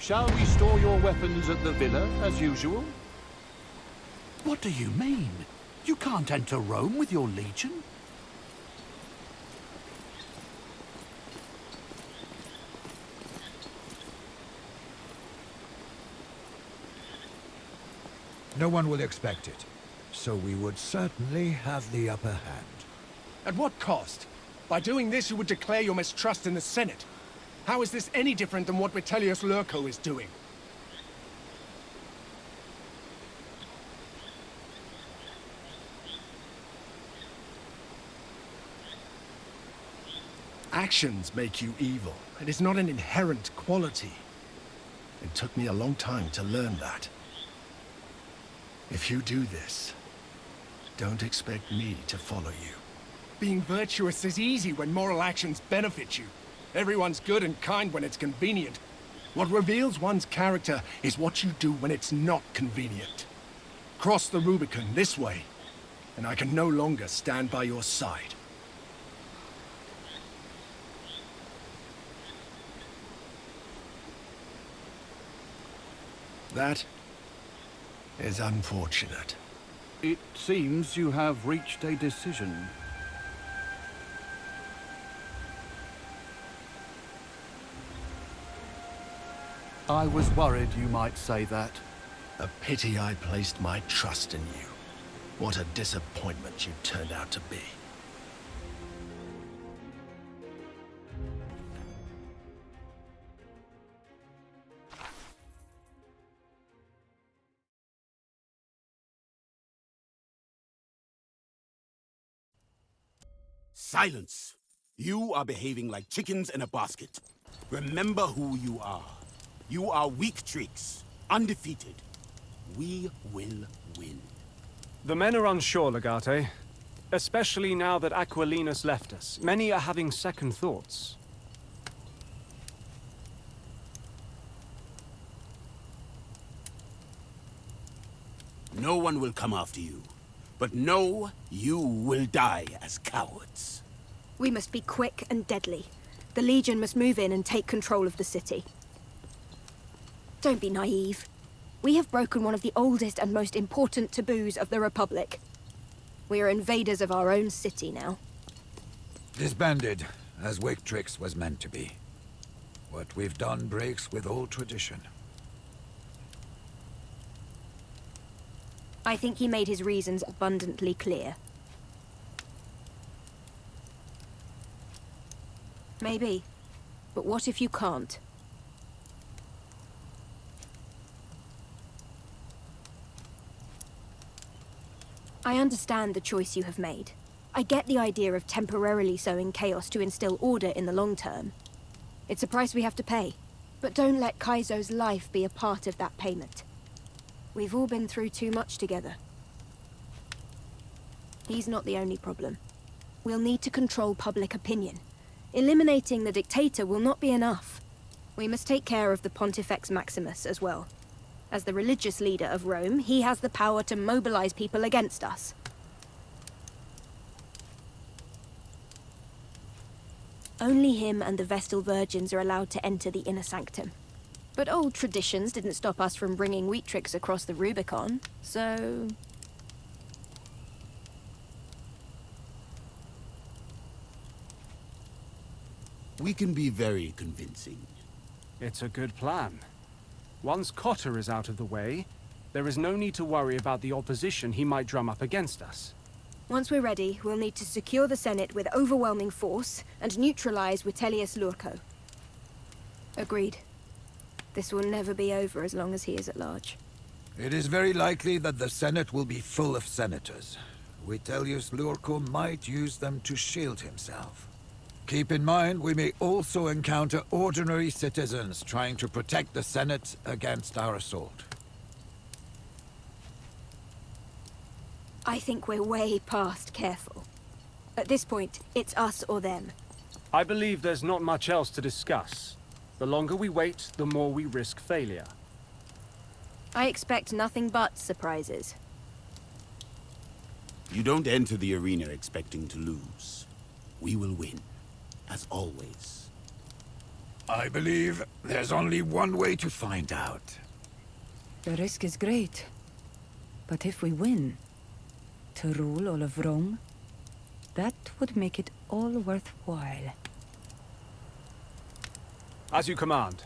Shall we store your weapons at the villa, as usual? What do you mean? You can't enter Rome with your legion? No one will expect it, so we would certainly have the upper hand. At what cost? By doing this, you would declare your mistrust in the Senate. How is this any different than what Vitellius Lurco is doing? Actions make you evil. It is not an inherent quality. It took me a long time to learn that. If you do this, don't expect me to follow you. Being virtuous is easy when moral actions benefit you. Everyone's good and kind when it's convenient. What reveals one's character is what you do when it's not convenient. Cross the Rubicon this way, and I can no longer stand by your side. That is unfortunate. It seems you have reached a decision. I was worried you might say that. A pity I placed my trust in you. What a disappointment you turned out to be. Silence! You are behaving like chickens in a basket. Remember who you are. You are weak tricks, undefeated. We will win. The men are unsure, Legate. Especially now that Aquilinus left us. Many are having second thoughts. No one will come after you. But know you will die as cowards. We must be quick and deadly. The Legion must move in and take control of the city. Don't be naive. We have broken one of the oldest and most important taboos of the Republic. We are invaders of our own city now. Disbanded, as Victrix was meant to be. What we've done breaks with old tradition. I think he made his reasons abundantly clear. Maybe. But what if you can't? I understand the choice you have made. I get the idea of temporarily sowing chaos to instill order in the long term. It's a price we have to pay. But don't let Kaizo's life be a part of that payment. We've all been through too much together. He's not the only problem. We'll need to control public opinion. Eliminating the dictator will not be enough. We must take care of the Pontifex Maximus as well. As the religious leader of Rome, he has the power to mobilize people against us. Only him and the Vestal Virgins are allowed to enter the inner sanctum. But old traditions didn't stop us from bringing Victrix across the Rubicon, so... We can be very convincing. It's a good plan. Once Cotter is out of the way, there is no need to worry about the opposition he might drum up against us. Once we're ready, we'll need to secure the Senate with overwhelming force and neutralize Vitellius Lurco. Agreed. This will never be over as long as he is at large. It is very likely that the Senate will be full of senators. Vitellius Lurco might use them to shield himself. Keep in mind, we may also encounter ordinary citizens trying to protect the Senate against our assault. I think we're way past careful. At this point, it's us or them. I believe there's not much else to discuss. The longer we wait, the more we risk failure. I expect nothing but surprises. You don't enter the arena expecting to lose. We will win, as always. I believe there's only one way to find out. The risk is great. But if we win, to rule all of Rome, that would make it all worthwhile. As you command.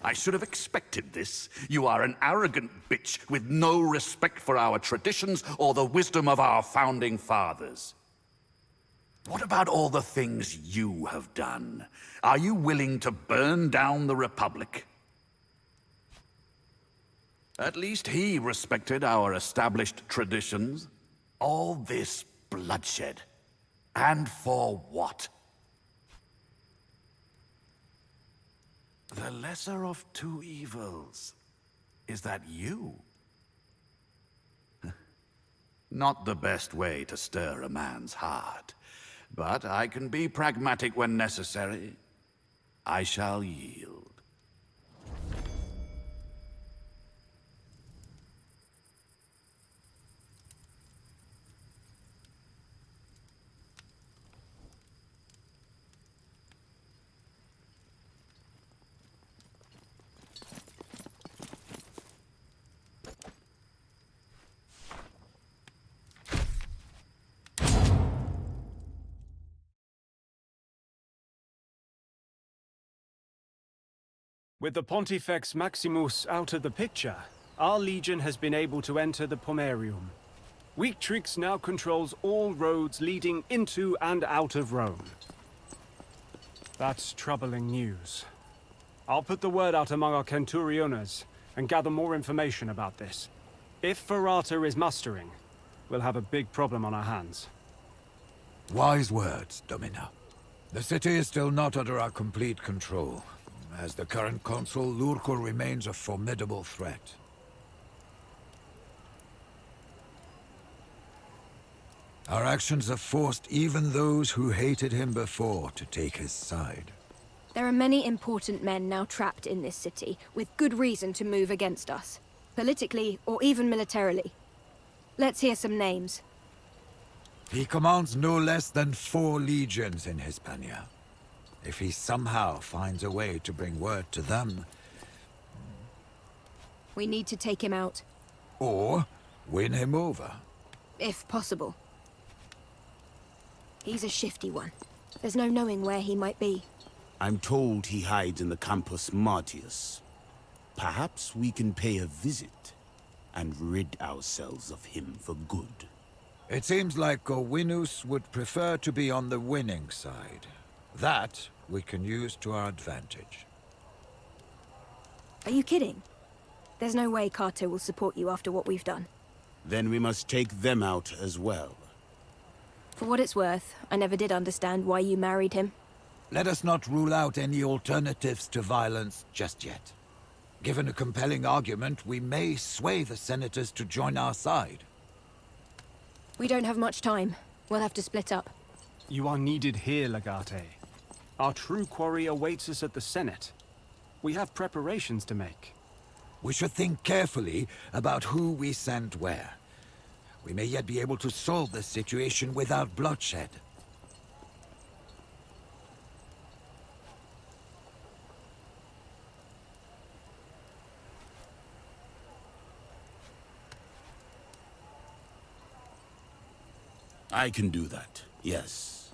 I should have expected this. You are an arrogant bitch with no respect for our traditions or the wisdom of our founding fathers. What about all the things you have done? Are you willing to burn down the Republic? At least he respected our established traditions. All this bloodshed. And for what? The lesser of two evils. Is that you? Not the best way to stir a man's heart. But I can be pragmatic when necessary. I shall yield. With the Pontifex Maximus out of the picture, our legion has been able to enter the Pomerium. Weaktrix now controls all roads leading into and out of Rome. That's troubling news. I'll put the word out among our Centuriones and gather more information about this. If Ferrata is mustering, we'll have a big problem on our hands. Wise words, Domina. The city is still not under our complete control. As the current consul, Lurco remains a formidable threat. Our actions have forced even those who hated him before to take his side. There are many important men now trapped in this city, with good reason to move against us. Politically, or even militarily. Let's hear some names. He commands no less than 4 legions in Hispania. If he somehow finds a way to bring word to them... We need to take him out. Or win him over. If possible. He's a shifty one. There's no knowing where he might be. I'm told he hides in the Campus Martius. Perhaps we can pay a visit and rid ourselves of him for good. It seems like Gowinus would prefer to be on the winning side. That we can use to our advantage. Are you kidding? There's no way Cato will support you after what we've done. Then we must take them out as well. For what it's worth, I never did understand why you married him. Let us not rule out any alternatives to violence just yet. Given a compelling argument, we may sway the senators to join our side. We don't have much time. We'll have to split up. You are needed here, Legate. Our true quarry awaits us at the Senate. We have preparations to make. We should think carefully about who we send where. We may yet be able to solve this situation without bloodshed. I can do that, yes.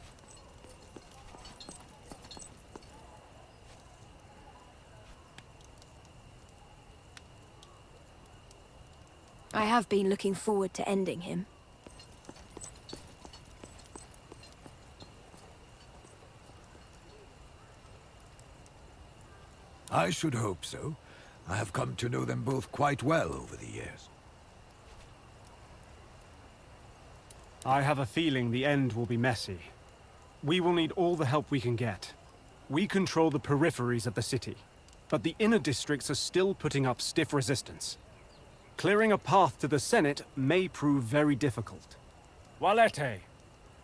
I have been looking forward to ending him. I should hope so. I have come to know them both quite well over the years. I have a feeling the end will be messy. We will need all the help we can get. We control the peripheries of the city, but the inner districts are still putting up stiff resistance. Clearing a path to the Senate may prove very difficult. Valete,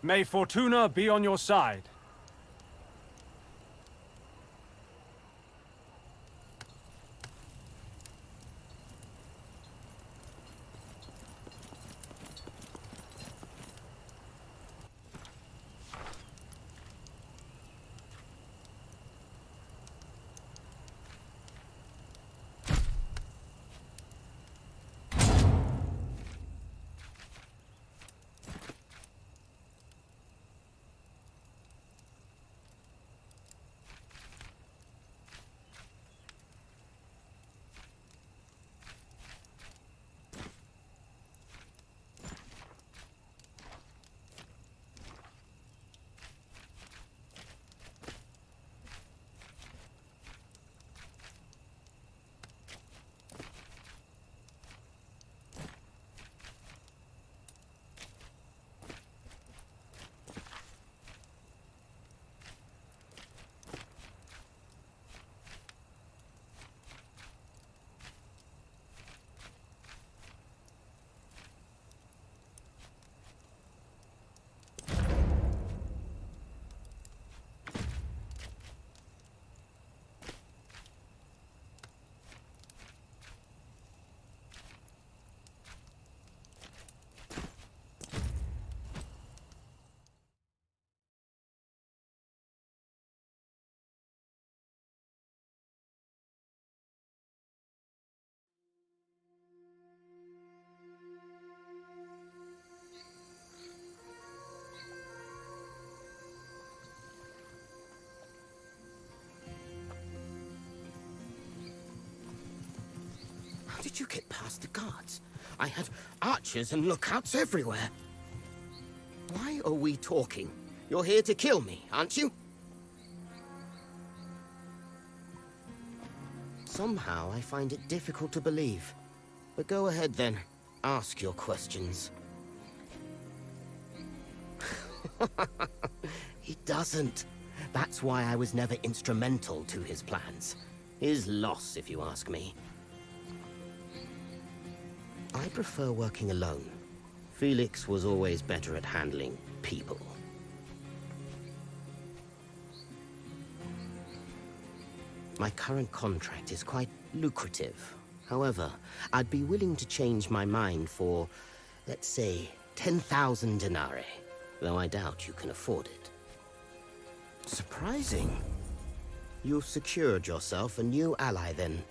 may Fortuna be on your side. How did you get past the guards? I had archers and lookouts everywhere. Why are we talking? You're here to kill me, aren't you? Somehow I find it difficult to believe. But go ahead then. Ask your questions. He doesn't. That's why I was never instrumental to his plans. His loss, if you ask me. I prefer working alone. Felix was always better at handling people. My current contract is quite lucrative. However, I'd be willing to change my mind for, let's say, 10,000 denarii, though I doubt you can afford it. Surprising. You've secured yourself a new ally, then.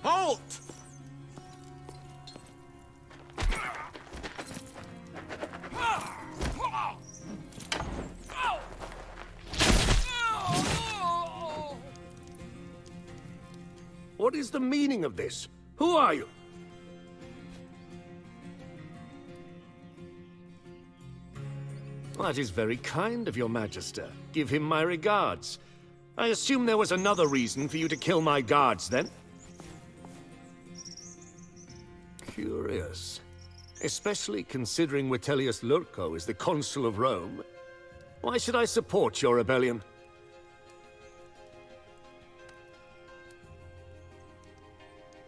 Halt! What is the meaning of this? Who are you? That is very kind of your Magister. Give him my regards. I assume there was another reason for you to kill my guards, then? Curious. Especially considering Vitellius Lurco is the consul of Rome. Why should I support your rebellion?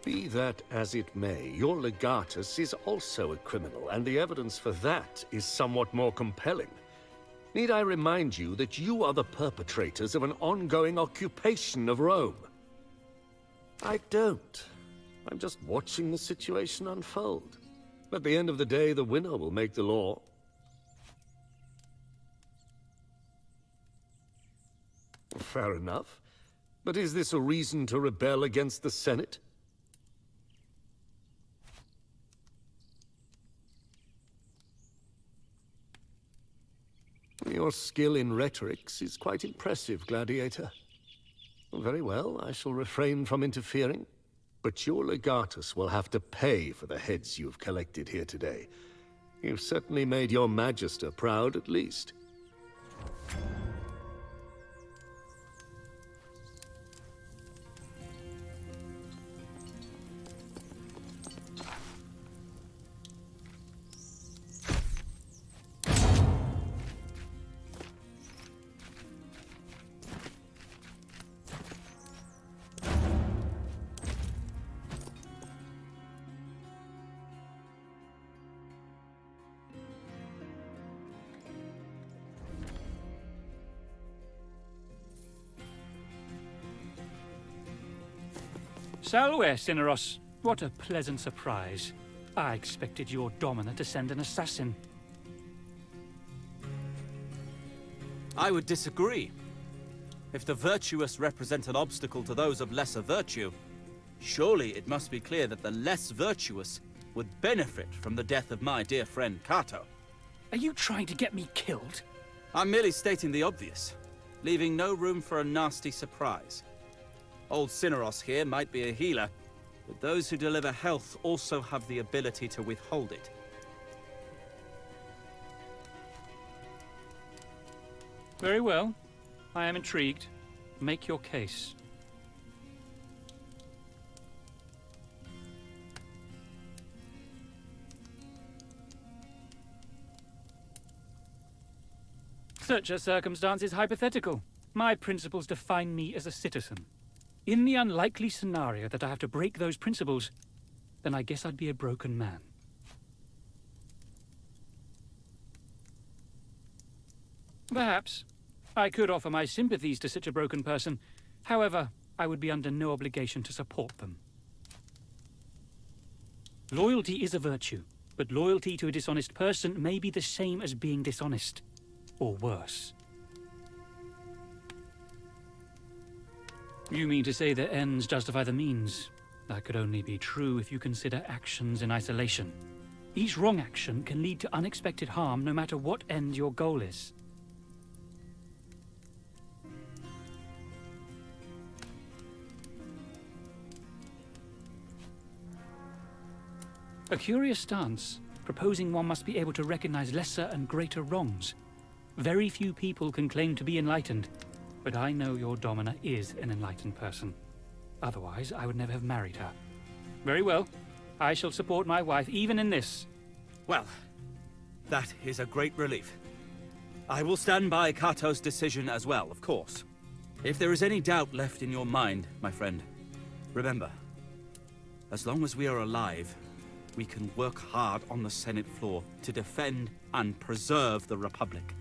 Be that as it may, your legatus is also a criminal, and the evidence for that is somewhat more compelling. Need I remind you that you are the perpetrators of an ongoing occupation of Rome? I don't. I'm just watching the situation unfold. At the end of the day, the winner will make the law. Fair enough. But is this a reason to rebel against the Senate? Your skill in rhetorics is quite impressive, Gladiator. Very well, I shall refrain from interfering. But your legatus will have to pay for the heads you've collected here today. You've certainly made your Magister proud, at least. Salve, Celeris. What a pleasant surprise. I expected your Domina to send an assassin. I would disagree. If the virtuous represent an obstacle to those of lesser virtue, surely it must be clear that the less virtuous would benefit from the death of my dear friend Cato. Are you trying to get me killed? I'm merely stating the obvious, leaving no room for a nasty surprise. Old Celeris here might be a healer, but those who deliver health also have the ability to withhold it. Very well. I am intrigued. Make your case. Such a circumstance is hypothetical. My principles define me as a citizen. In the unlikely scenario that I have to break those principles, then I guess I'd be a broken man. Perhaps. I could offer my sympathies to such a broken person. However, I would be under no obligation to support them. Loyalty is a virtue, but loyalty to a dishonest person may be the same as being dishonest, or worse. You mean to say that ends justify the means? That could only be true if you consider actions in isolation. Each wrong action can lead to unexpected harm no matter what end your goal is. A curious stance, proposing one must be able to recognize lesser and greater wrongs. Very few people can claim to be enlightened, but I know your Domina is an enlightened person. Otherwise, I would never have married her. Very well. I shall support my wife even in this. Well, that is a great relief. I will stand by Cato's decision as well, of course. If there is any doubt left in your mind, my friend, remember, as long as we are alive, we can work hard on the Senate floor to defend and preserve the Republic.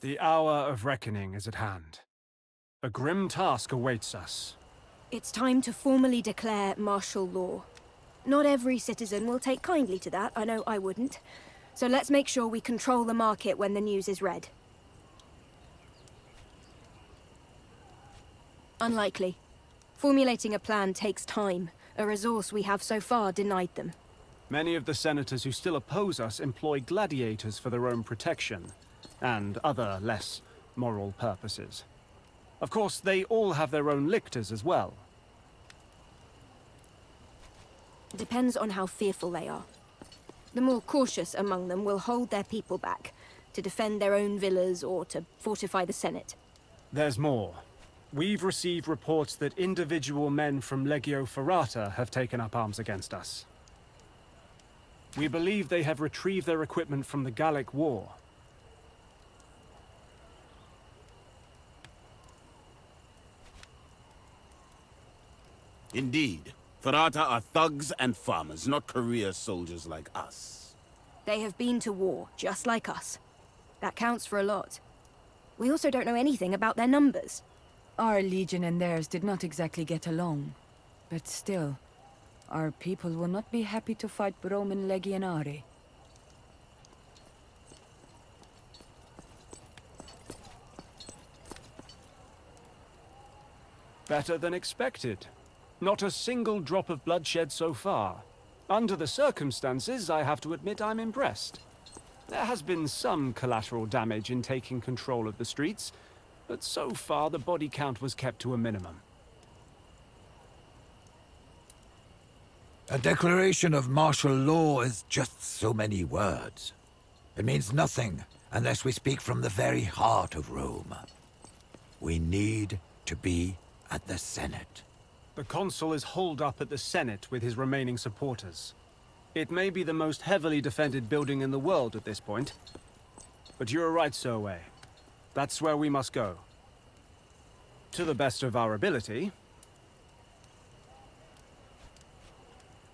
The hour of reckoning is at hand. A grim task awaits us. It's time to formally declare martial law. Not every citizen will take kindly to that, I know I wouldn't. So let's make sure we control the market when the news is read. Unlikely. Formulating a plan takes time, a resource we have so far denied them. Many of the senators who still oppose us employ gladiators for their own protection, and other less moral purposes. Of course, they all have their own lictors as well. Depends on how fearful they are. The more cautious among them will hold their people back, to defend their own villas or to fortify the Senate. There's more. We've received reports that individual men from Legio Ferrata have taken up arms against us. We believe they have retrieved their equipment from the Gallic War. Indeed. Ferrata are thugs and farmers, not career soldiers like us. They have been to war, just like us. That counts for a lot. We also don't know anything about their numbers. Our legion and theirs did not exactly get along. But still, our people will not be happy to fight Roman legionari. Better than expected. Not a single drop of bloodshed so far. Under the circumstances, I have to admit I'm impressed. There has been some collateral damage in taking control of the streets, but so far the body count was kept to a minimum. A declaration of martial law is just so many words. It means nothing unless we speak from the very heart of Rome. We need to be at the Senate. The consul is holed up at the Senate with his remaining supporters. It may be the most heavily defended building in the world at this point. But you're right, Soe. That's where we must go. To the best of our ability.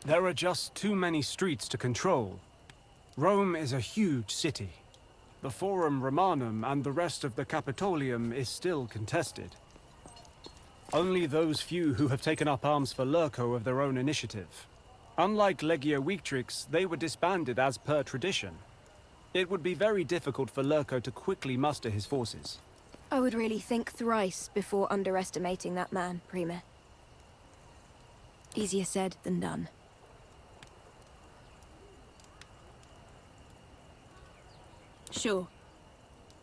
There are just too many streets to control. Rome is a huge city. The Forum Romanum and the rest of the Capitolium is still contested. Only those few who have taken up arms for Lurco of their own initiative. Unlike Legio Victrix, they were disbanded as per tradition. It would be very difficult for Lurco to quickly muster his forces. I would really think thrice before underestimating that man, Prime. Easier said than done. Sure.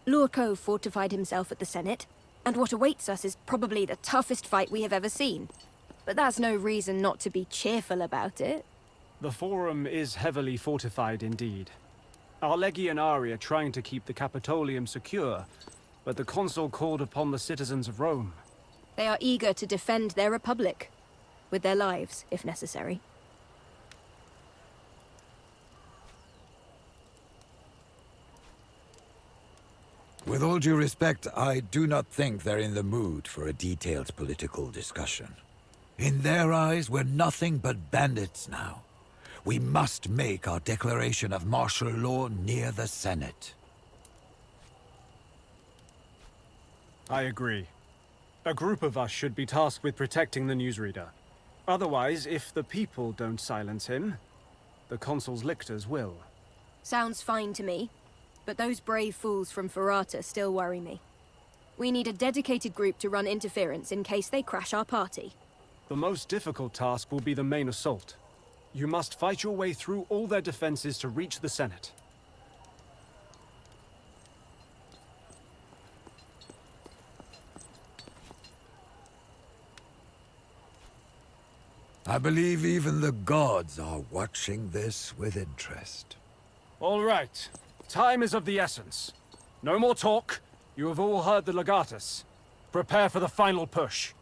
Lurco fortified himself at the Senate, and what awaits us is probably the toughest fight we have ever seen. But that's no reason not to be cheerful about it. The Forum is heavily fortified indeed. Our legionari are trying to keep the Capitolium secure, but the consul called upon the citizens of Rome. They are eager to defend their republic, with their lives, if necessary. With all due respect, I do not think they're in the mood for a detailed political discussion. In their eyes, we're nothing but bandits now. We must make our declaration of martial law near the Senate. I agree. A group of us should be tasked with protecting the newsreader. Otherwise, if the people don't silence him, the consul's lictors will. Sounds fine to me. But those brave fools from Ferrata still worry me. We need a dedicated group to run interference in case they crash our party. The most difficult task will be the main assault. You must fight your way through all their defenses to reach the Senate. I believe even the gods are watching this with interest. All right. Time is of the essence. No more talk. You have all heard the legatus. Prepare for the final push.